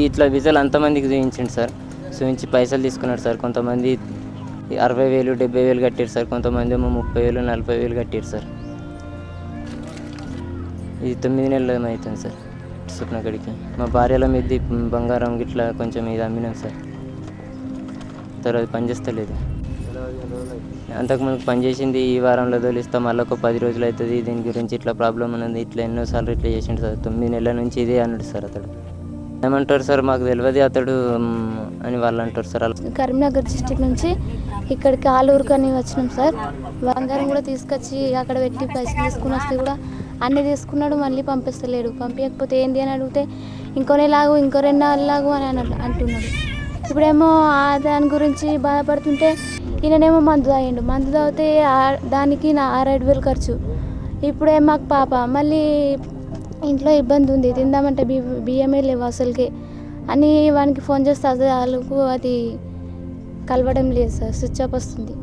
ఇట్లా విజాలు అంతమందికి చూపించండి సార్. చూపించి పైసలు తీసుకున్నాడు సార్. కొంతమంది 60,000 70,000 కట్టారు సార్. కొంతమంది ఏమో 30,000 40,000 కట్టారు సార్. ఇది 9 నెలలు అవుతుంది సార్ స్వప్న గడికి. మా భార్యల మీద బంగారం గిట్లా కొంచెం ఇది అమ్మినాం సార్. తర్వాత పని చేస్తలేదు. అంతకుముందు పని చేసింది ఈ వారంలో తోలిస్తాం, మళ్ళీ ఒక 10 రోజులు అవుతుంది. దీని గురించి ఇట్లా ప్రాబ్లం ఉన్నది, ఇట్లా ఎన్నోసార్లు ఇట్లా చేసిండు సార్. 9 నెలల నుంచి ఇదే అన్నాడు సార్. అతడు ఏమంటారు సార్, మాకు తెలియదు అతడు అని వాళ్ళు అంటారు సార్. కరీంనగర్ డిస్టిక్ నుంచి ఇక్కడికి ఆలూరుకు అని వచ్చినాం సార్. బంగారం కూడా తీసుకొచ్చి అక్కడ పెట్టి పైసలు తీసుకుని వస్తే కూడా అన్నీ తీసుకున్నాడు, మళ్ళీ పంపిస్తలేడు. పంపించకపోతే ఏంటి అని అడిగితే ఇంకో నెలలాగు ఇంకో 2 నెలలాగు అని అంటున్నాడు. ఇప్పుడేమో దాని గురించి బాధపడుతుంటే ఈయననేమో మందు తాగిండు. మందు తాగితే దానికి 6-7 ఖర్చు. ఇప్పుడే మాకు పాప, మళ్ళీ ఇంట్లో ఇబ్బంది ఉంది, తిందామంటే బియ్యమే లేవు అసలుకే అని వానికి ఫోన్ చేస్తే అసలు వాళ్ళకు అది కలవడం లేదు సార్, స్విచ్ ఆఫ్ వస్తుంది.